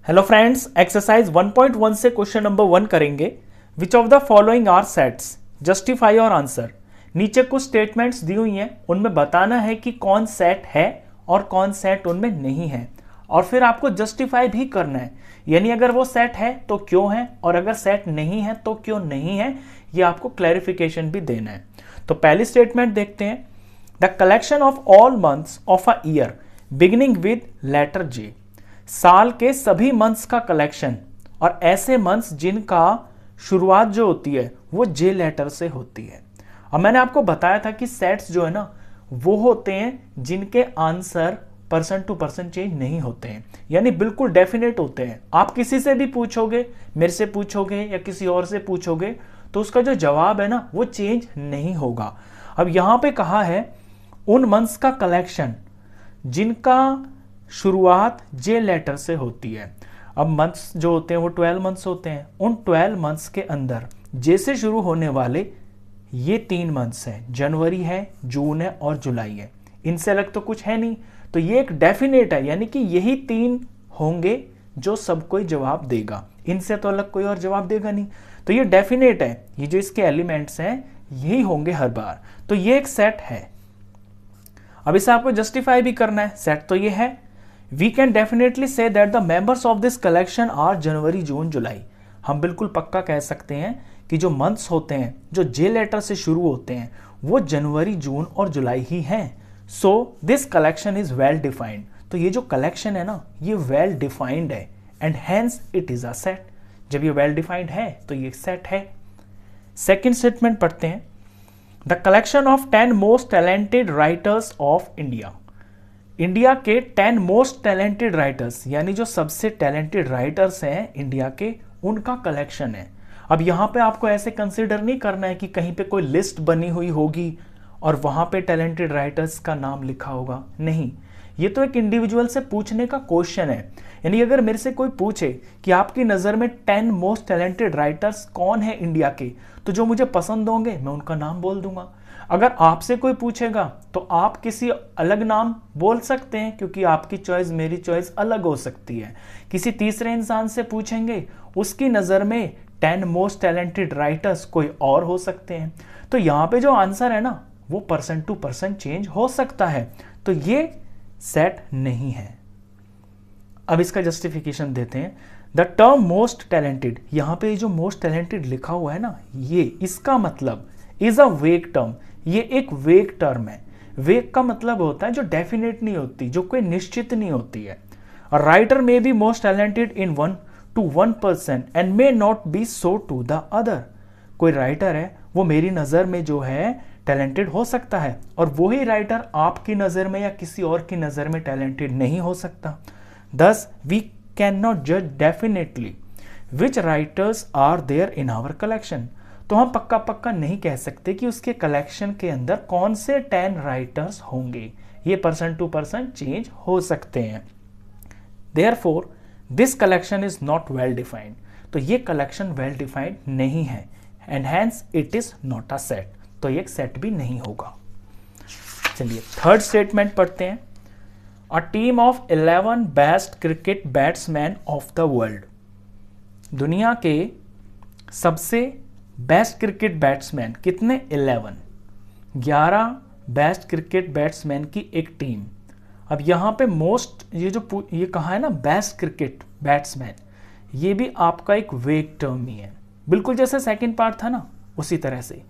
Hello friends, exercise 1.1 से question number 1 करेंगे। Which of the following are sets, justify और answer. नीचे कुछ स्टेटमेंट्स दी हुई हैं, उनमें बताना है कि कौन सेट है और कौन सेट उनमें नहीं है, और फिर आपको जस्टिफाई भी करना है, यानी अगर वो सेट है तो क्यों है और अगर सेट नहीं है तो क्यों नहीं है, ये आपको क्लैरिफिकेशन भी देना है। तो पहली स्टेटमेंट देखते हैं। The collection of all months of a year beginning with letter J. साल के सभी मंथ्स का कलेक्शन, और ऐसे मंथ्स जिनका शुरुआत जो होती है वो जे लेटर से होती है। अब मैंने आपको बताया था कि सेट्स जो है ना वो होते हैं जिनके answer person to person change नहीं होते हैं, यानी बिल्कुल डेफिनेट होते हैं। आप किसी से भी पूछोगे, मेरे से पूछोगे या किसी और से पूछोगे, तो उसका जो जवाब है ना वो चेंज नहीं होगा। अब यहां पे कहा है उन मंथ्स का कलेक्शन जिनका शुरुआत जे लेटर से होती है। अब मंथ्स जो होते हैं वो 12 मंथ्स होते हैं। उन 12 मंथ्स के अंदर जे से शुरू होने वाले ये 3 मंथ्स हैं, जनवरी है, जून है और जुलाई है। इनसे अलग तो कुछ है नहीं, तो ये एक डेफिनेट है, यानी कि यही 3 होंगे जो सब कोई जवाब देगा। इनसे तो अलग कोई और जवाब देगा नहीं, तो ये डेफिनेट है। ये जो इसके एलिमेंट्स हैं यही होंगे हर बार, तो ये एक सेट है। अब इसे आपको जस्टिफाई भी करना है। सेट तो ये है। We can definitely say that the members of this collection are जनवरी, जून, जुलाई। हम बिल्कुल पक्का कह सकते हैं कि जो मंथ्स होते हैं जो जे लेटर से शुरू होते हैं वो जनवरी, जून और जुलाई ही हैं। So this collection is well defined. तो ये जो कलेक्शन है ना ये वेल डिफाइंड है, and hence it is a set. जब ये वेल डिफाइंड है तो ये सेट है। सेकेंड स्टेटमेंट पढ़ते हैं। The collection of 10 most talented writers of India. India के 10 मोस्ट टैलेंटेड राइटर्स, यानी जो सबसे टैलेंटेड राइटर्स हैं इंडिया के, उनका कलेक्शन है। अब यहां पे आपको ऐसे कंसीडर नहीं करना है कि कहीं पे कोई लिस्ट बनी हुई होगी और वहां पे टैलेंटेड राइटर्स का नाम लिखा होगा। नहीं, ये तो एक इंडिविजुअल से पूछने का क्वेश्चन है। यानी अगर मेरे से कोई पूछे कि आपकी नज़र में 10 मोस्ट टैलेंटेड राइटर्स कौन है इंडिया के, तो जो मुझे पसंद होंगे मैं उनका नाम बोल दूंगा। अगर आपसे कोई पूछेगा तो आप किसी अलग नाम बोल सकते हैं, क्योंकि आपकी चॉइस मेरी चॉइस अलग हो सकती है। किसी तीसरे इंसान से पूछेंगे, उसकी नज़र में 10 मोस्ट टैलेंटेड राइटर्स कोई और हो सकते हैं। तो यहाँ पे जो आंसर है ना वो पर्सन टू पर्सन चेंज हो सकता है, तो ये सेट नहीं है। अब इसका जस्टिफिकेशन देते हैं। द टर्म मोस्ट टैलेंटेड, यहाँ पे जो मोस्ट टैलेंटेड लिखा हुआ है ना, ये इसका मतलब इज अ वेग टर्म। ये एक वेग टर्म है। वेग का मतलब होता है जो डेफिनेट नहीं होती, जो कोई निश्चित नहीं होती है। A writer may be most talented in 1 to 1% and may not be so to the other. कोई राइटर है वो मेरी नज़र में जो है टैलेंटेड हो सकता है, और वही राइटर आपकी नज़र में या किसी और की नज़र में टैलेंटेड नहीं हो सकता। Thus, we cannot judge definitely which writers are there in our collection। तो हम पक्का पक्का नहीं कह सकते कि उसके कलेक्शन के अंदर कौन से 10 राइटर्स होंगे। ये पर्सन टू पर्सन चेंज हो सकते हैं। Therefore, this collection is not well defined। तो ये कलेक्शन वेल डिफाइंड नहीं है, and hence it is not a set। तो ये एक सेट भी नहीं होगा। चलिए थर्ड स्टेटमेंट पढ़ते हैं। A team of 11 best cricket batsmen of the world। दुनिया के सबसे बेस्ट क्रिकेट बैट्समैन कितने? 11 बेस्ट क्रिकेट बैट्समैन की एक टीम। अब यहाँ पे मोस्ट, ये कहा है ना बेस्ट क्रिकेट बैट्समैन, ये भी आपका एक वेग टर्म ही है, बिल्कुल जैसे सेकंड पार्ट था ना उसी तरह से।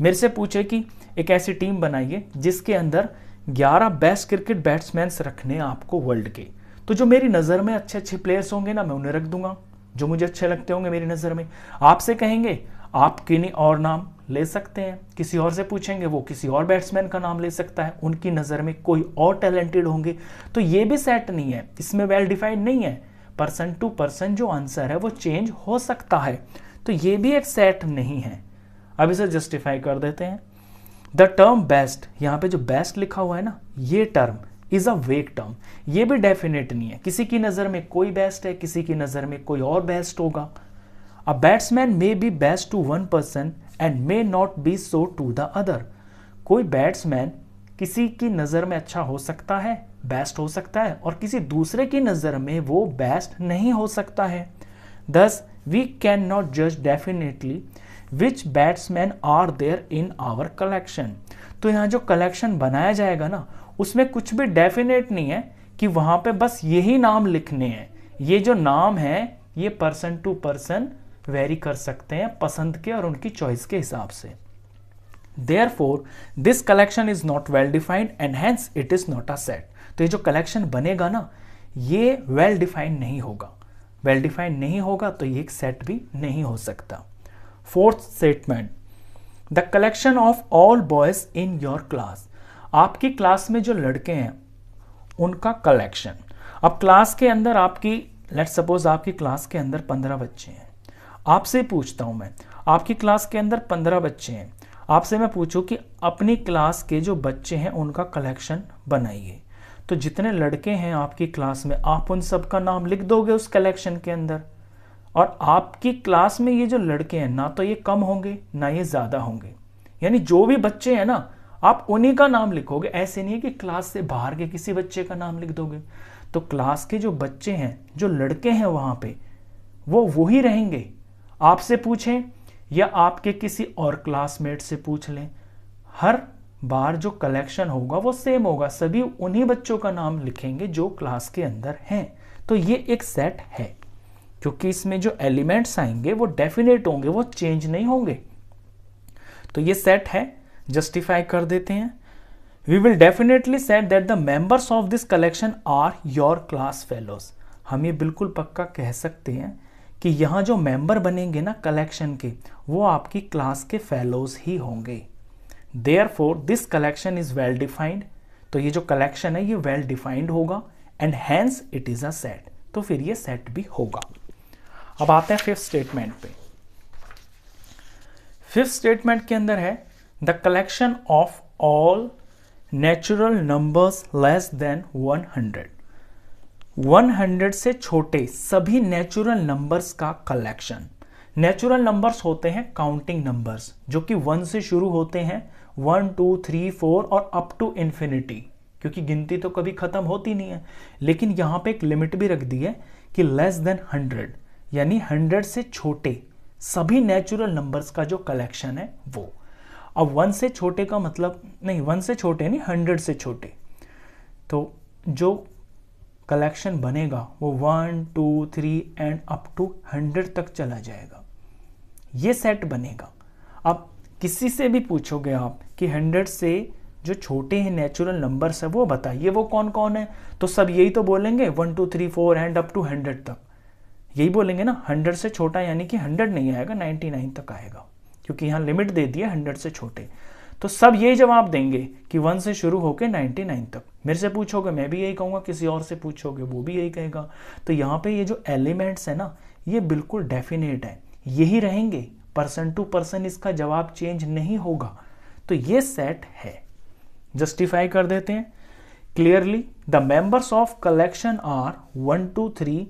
मेरे से पूछे कि एक ऐसी टीम बनाइए जिसके अंदर 11 बेस्ट क्रिकेट बैट्समैन रखने आपको वर्ल्ड के, तो जो मेरी नज़र में अच्छे अच्छे प्लेयर्स होंगे ना मैं उन्हें रख दूंगा, जो मुझे अच्छे लगते होंगे मेरी नज़र में। आपसे कहेंगे आप किन्हीं और नाम ले सकते हैं, किसी और से पूछेंगे वो किसी और बैट्समैन का नाम ले सकता है, उनकी नज़र में कोई और टैलेंटेड होंगे। तो ये भी सेट नहीं है, इसमें वेल डिफाइंड नहीं है। पर्सन टू पर्सन जो आंसर है वो चेंज हो सकता है, तो ये भी एक सेट नहीं है। अब इसे जस्टिफाई कर देते हैं। द टर्म बेस्ट, यहाँ पे जो बेस्ट लिखा हुआ है ना, ये टर्म इज अ वेग टर्म। ये भी डेफिनेट नहीं है, किसी की नज़र में कोई बेस्ट है, किसी की नज़र में कोई और बेस्ट होगा। A batsman may be best to 1% and may not be so to the other. कोई बैट्समैन किसी की नज़र में अच्छा हो सकता है बेस्ट हो सकता है और किसी दूसरे की नज़र में वो बेस्ट नहीं हो सकता है। Thus, we cannot judge definitely which batsmen are there in our collection। तो यहाँ जो कलेक्शन बनाया जाएगा ना, उसमें कुछ भी डेफिनेट नहीं है कि वहाँ पे बस यही नाम लिखने हैं। ये जो नाम है ये पर्सन टू पर्सन वेरी कर सकते हैं पसंद के और उनकी चॉइस के हिसाब से। Therefore, this collection is not well defined and hence it is not a set। तो ये जो कलेक्शन बनेगा ना, ये वेल डिफाइंड नहीं होगा। वेल डिफाइंड नहीं होगा तो ये एक सेट भी नहीं हो सकता। Fourth statement, the collection of all boys in your class. आपकी क्लास में जो लड़के हैं उनका कलेक्शन। अब क्लास के अंदर आपकी, लेट्स सपोज आपकी क्लास के अंदर 15 बच्चे हैं। आपसे पूछता हूं मैं, आपकी क्लास के अंदर 15 बच्चे हैं, आपसे मैं पूछूं कि अपनी क्लास के जो बच्चे हैं उनका कलेक्शन बनाइए। तो जितने लड़के हैं आपकी क्लास में, आप उन सब का नाम लिख दोगे उस कलेक्शन के अंदर। और आपकी क्लास में ये जो लड़के हैं ना तो ये कम होंगे ना ये ज़्यादा होंगे, यानी जो भी बच्चे हैं ना आप उन्हीं का नाम लिखोगे। ऐसे नहीं है कि क्लास से बाहर के किसी बच्चे का नाम लिख दोगे। तो क्लास के जो बच्चे हैं, जो लड़के हैं वहाँ पे, वो वही रहेंगे। आपसे पूछें या आपके किसी और क्लासमेट से पूछ लें, हर बार जो कलेक्शन होगा वो सेम होगा। सभी उन्हीं बच्चों का नाम लिखेंगे जो क्लास के अंदर हैं। तो ये एक सेट है, क्योंकि इसमें जो एलिमेंट्स आएंगे वो डेफिनेट होंगे, वो चेंज नहीं होंगे। तो ये सेट है, जस्टिफाई कर देते हैं। We will definitely set that the members of this collection are your class fellows. हम ये बिल्कुल पक्का कह सकते हैं कि यहाँ जो मेंबर बनेंगे ना कलेक्शन के, वो आपकी क्लास के फेलोज ही होंगे। Therefore, this collection is well defined। तो ये जो कलेक्शन है ये वेल डिफाइंड होगा and hence it is a set. तो फिर ये सेट भी होगा। अब आते हैं फिफ्थ स्टेटमेंट पे। फिफ्थ स्टेटमेंट के अंदर है the collection of all natural numbers less than 100। 100 से छोटे सभी नेचुरल नंबर्स का कलेक्शन। नेचुरल नंबर्स होते हैं काउंटिंग नंबर्स, जो कि 1 से शुरू होते हैं, 1 2 3 4 और अप टू इन्फिनिटी, क्योंकि गिनती तो कभी खत्म होती नहीं है। लेकिन यहाँ पे एक लिमिट भी रख दी है कि लेस देन 100, यानी 100 से छोटे सभी नेचुरल नंबर्स का जो कलेक्शन है वो। अब 1 से छोटे का मतलब नहीं, 1 से छोटे नहीं, 100 से छोटे। तो जो कलेक्शन बनेगा वो 1 2 3 एंड अप टू 100 तक चला जाएगा, ये सेट बनेगा। अब किसी से भी पूछोगे आप कि 100 से जो छोटे हैं नेचुरल नंबर्स है वो बताइए वो कौन कौन है, तो सब यही तो बोलेंगे 1 2 3 4 एंड अप टू 100 तक, यही बोलेंगे ना। 100 से छोटा यानी कि 100 नहीं आएगा, 99 तक आएगा, क्योंकि यहाँ लिमिट दे दी है 100 से छोटे। तो सब यही जवाब देंगे कि 1 से शुरू होकर 99 तक। मेरे से पूछोगे मैं भी यही कहूँगा, किसी और से पूछोगे वो भी यही कहेगा। तो यहाँ पे ये जो एलिमेंट्स है ना ये बिल्कुल डेफिनेट है, यही रहेंगे, पर्सन टू पर्सन इसका जवाब चेंज नहीं होगा। तो ये सेट है। जस्टिफाई कर देते हैं clearly, the members of collection are 1 2 3 ...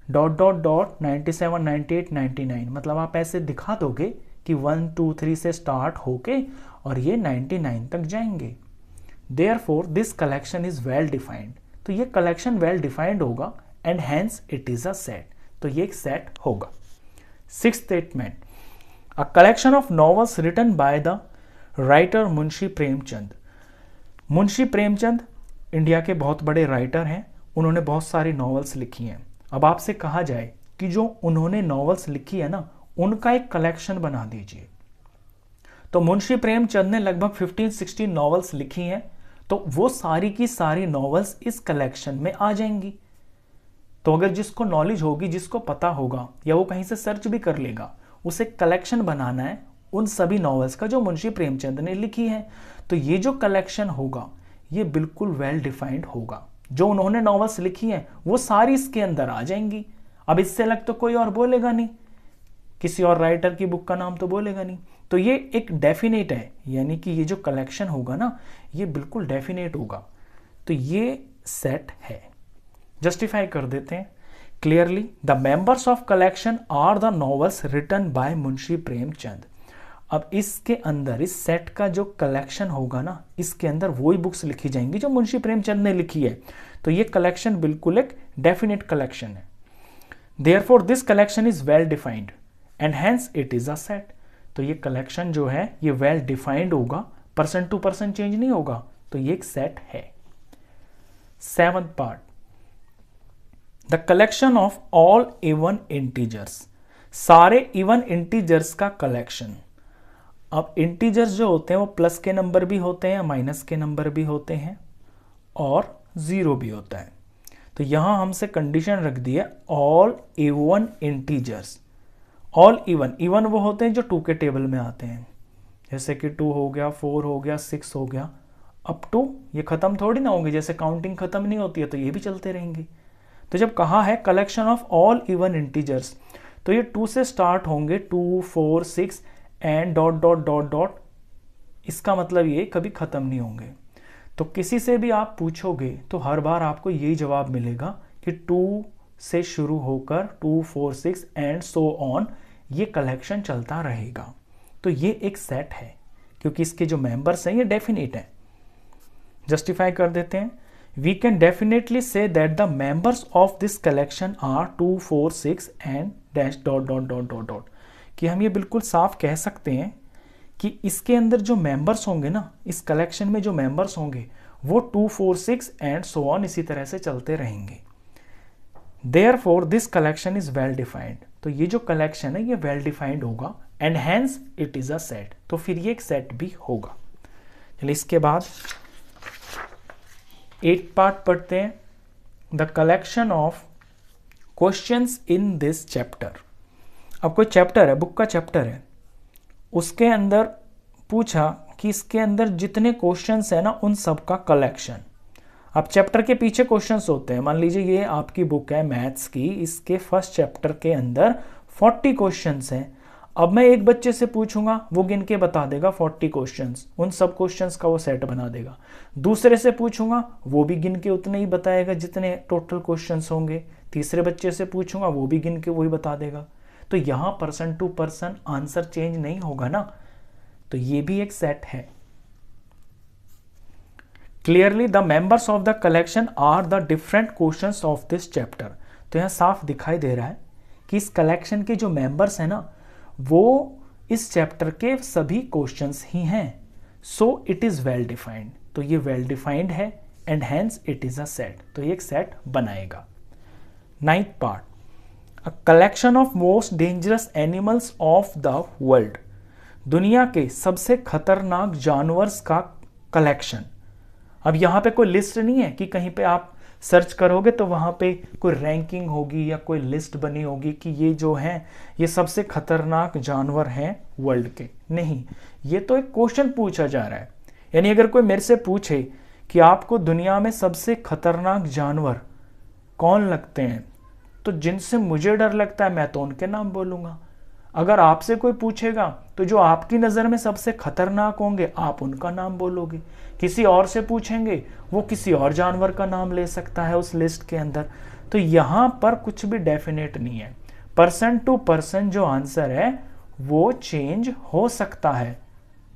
97 98 99। मतलब आप ऐसे दिखा दोगे कि 1 2 3 से स्टार्ट होके और ये 99 तक जाएंगे। Therefore, this collection is well defined। तो ये कलेक्शन वेल डिफाइंड होगा and hence it is a set. तो ये एक सेट होगा। Sixth statement, a collection of novels written by the writer Munshi Premchand. Munshi Premchand India के बहुत बड़े राइटर हैं, उन्होंने बहुत सारी नॉवेल्स लिखी हैं। अब आपसे कहा जाए कि जो उन्होंने नॉवेल्स लिखी है ना उनका एक कलेक्शन बना दीजिए, तो मुंशी प्रेमचंद ने लगभग 15-16 नॉवेल्स लिखी हैं, तो वो सारी की सारी नॉवेल्स इस कलेक्शन में आ जाएंगी। तो अगर जिसको नॉलेज होगी, जिसको पता होगा, या वो कहीं से सर्च भी कर लेगा, उसे कलेक्शन बनाना है उन सभी नॉवेल्स का जो मुंशी प्रेमचंद ने लिखी है। तो ये जो कलेक्शन होगा ये बिल्कुल वेल डिफाइंड होगा। जो उन्होंने नॉवेल्स लिखी हैं वो सारी इसके अंदर आ जाएंगी। अब इससे अलग तो कोई और बोलेगा नहीं, किसी और राइटर की बुक का नाम तो बोलेगा नहीं। तो ये एक डेफिनेट है, यानी कि ये जो कलेक्शन होगा ना ये बिल्कुल डेफिनेट होगा। तो ये सेट है। जस्टिफाई कर देते हैं clearly, the members of collection are the novels written by Munshi Premchand. अब इसके अंदर इस सेट का जो कलेक्शन होगा ना, इसके अंदर वही बुक्स लिखी जाएंगी जो मुंशी प्रेमचंद ने लिखी है। तो ये कलेक्शन बिल्कुल एक डेफिनेट कलेक्शन है। Therefore this collection is well defined and hence it is a set. तो ये कलेक्शन जो है ये वेल डिफाइंड होगा, पर्सन टू पर्सन चेंज नहीं होगा, तो ये एक सेट है। 7th part, the collection of all even integers, सारे इवन इंटीजर्स का कलेक्शन। अब इंटीजर्स जो होते हैं वो प्लस के नंबर भी होते हैं, माइनस के नंबर भी होते हैं और जीरो भी होता है। तो यहां हमसे कंडीशन रख दी है all even integers. All even, even वो होते हैं जो 2 के टेबल में आते हैं, जैसे कि 2 हो गया, 4 हो गया, 6 हो गया, अप टू, ये खत्म थोड़ी ना होंगे, जैसे काउंटिंग खत्म नहीं होती है तो ये भी चलते रहेंगे। तो जब कहा है collection of all even integers, तो ये 2 से स्टार्ट होंगे, 2, 4, 6 and dot dot dot dot, इसका मतलब ये कभी खत्म नहीं होंगे। तो किसी से भी आप पूछोगे तो हर बार आपको यही जवाब मिलेगा कि 2 से शुरू होकर 2, 4, 6 एंड सो ऑन, ये कलेक्शन चलता रहेगा। तो ये एक सेट है क्योंकि इसके जो मेंबर्स हैं ये डेफिनेट है। जस्टिफाई कर देते हैं, we can definitely say that the members of this collection are 2, 4, 6 and dash dot dot dot dot dot, कि हम ये बिल्कुल साफ कह सकते हैं कि इसके अंदर जो मेंबर्स होंगे ना, इस कलेक्शन में जो मेंबर्स होंगे वो 2, 4, 6 एंड सो ऑन इसी तरह से चलते रहेंगे। Therefore this collection is well defined, तो ये जो कलेक्शन है ये वेल डिफाइंड होगा and hence it is a set, तो फिर ये एक सेट भी होगा। चलिए इसके बाद 8th पार्ट पढ़ते हैं, the collection of questions in this chapter. अब कोई चैप्टर है, बुक का चैप्टर है, उसके अंदर पूछा कि इसके अंदर जितने क्वेश्चंस है ना उन सब का कलेक्शन। अब चैप्टर के पीछे क्वेश्चंस होते हैं, मान लीजिए ये आपकी बुक है मैथ्स की, इसके फर्स्ट चैप्टर के अंदर 40 क्वेश्चंस हैं। अब मैं एक बच्चे से पूछूंगा, वो गिन के बता देगा 40 क्वेश्चंस, उन सब क्वेश्चंस का वो सेट बना देगा। दूसरे से पूछूंगा, वो भी गिन के उतने ही बताएगा जितने टोटल क्वेश्चंस होंगे। तीसरे बच्चे से पूछूंगा, वो भी गिन के वही बता देगा। तो यहां person to person answer change नहीं होगा ना, तो ये भी एक सेट है। Clearly the members of the collection are the different questions of this chapter. तो यहां साफ दिखाई दे रहा है कि इस कलेक्शन के जो मेंबर्स हैं ना वो इस चैप्टर के सभी क्वेश्चंस ही हैं। So it is well defined, तो ये वेल डिफाइंड है and hence it is a set, तो ये एक सेट बनाएगा। 9th part, a collection of most dangerous animals of the world, दुनिया के सबसे खतरनाक जानवर्स का कलेक्शन। अब यहां पे कोई लिस्ट नहीं है कि कहीं पे आप सर्च करोगे तो वहां पे कोई रैंकिंग होगी या कोई लिस्ट बनी होगी कि ये जो हैं ये सबसे खतरनाक जानवर हैं वर्ल्ड के, नहीं, ये तो एक क्वेश्चन पूछा जा रहा है। यानी अगर कोई मेरे से पूछे कि आपको दुनिया में सबसे खतरनाक जानवर कौन लगते हैं, तो जिनसे मुझे डर लगता है मैं तो उनके नाम बोलूंगा। अगर आपसे कोई पूछेगा तो जो आपकी नज़र में सबसे खतरनाक होंगे आप उनका नाम बोलोगे। किसी और से पूछेंगे वो किसी और जानवर का नाम ले सकता है उस लिस्ट के अंदर। तो यहाँ पर कुछ भी डेफिनेट नहीं है, पर्सन टू पर्सन जो आंसर है वो चेंज हो सकता है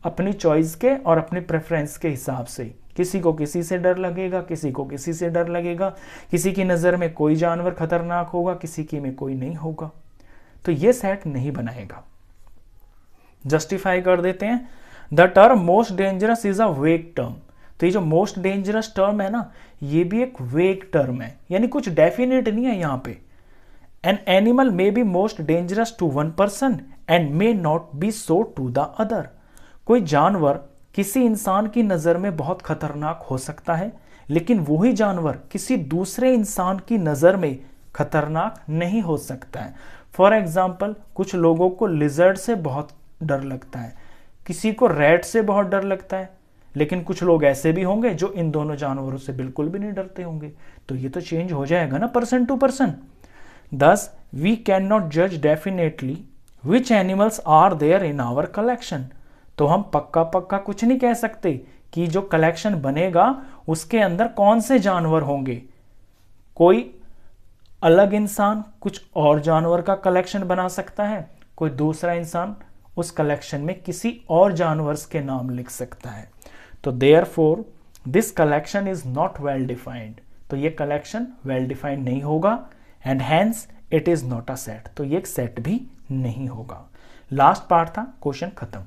अपनी चॉइस के और अपनी प्रेफरेंस के हिसाब से। किसी को किसी से डर लगेगा, किसी को किसी से डर लगेगा, किसी की नज़र में कोई जानवर खतरनाक होगा, किसी की में कोई नहीं होगा। तो ये सेट नहीं बनाएगा। जस्टिफाई कर देते हैं, the term most dangerous is a वेग टर्म। तो ये जो मोस्ट डेंजरस टर्म है ना, ये भी एक वेग टर्म है, यानी कुछ डेफिनेट नहीं है यहाँ पे। An animal may be most dangerous to one person and may not be so to the other. कोई जानवर किसी इंसान की नज़र में बहुत खतरनाक हो सकता है, लेकिन वही जानवर किसी दूसरे इंसान की नज़र में खतरनाक नहीं हो सकता है। फॉर एग्जाम्पल, कुछ लोगों को लिजर्ड से बहुत डर लगता है, किसी को रैट से बहुत डर लगता है, लेकिन कुछ लोग ऐसे भी होंगे जो इन दोनों जानवरों से बिल्कुल भी नहीं डरते होंगे। तो ये तो चेंज हो जाएगा ना person to person. Thus we can not जज definitely which animals are there in our collection. तो हम पक्का पक्का कुछ नहीं कह सकते कि जो कलेक्शन बनेगा उसके अंदर कौन से जानवर होंगे। कोई अलग इंसान कुछ और जानवर का कलेक्शन बना सकता है, कोई दूसरा इंसान उस कलेक्शन में किसी और जानवर के नाम लिख सकता है। तो therefore this collection is not well defined, तो ये कलेक्शन वेल डिफाइंड नहीं होगा, and hence it is not a set, तो ये एक सेट भी नहीं होगा। लास्ट पार्ट था, क्वेश्चन खत्म।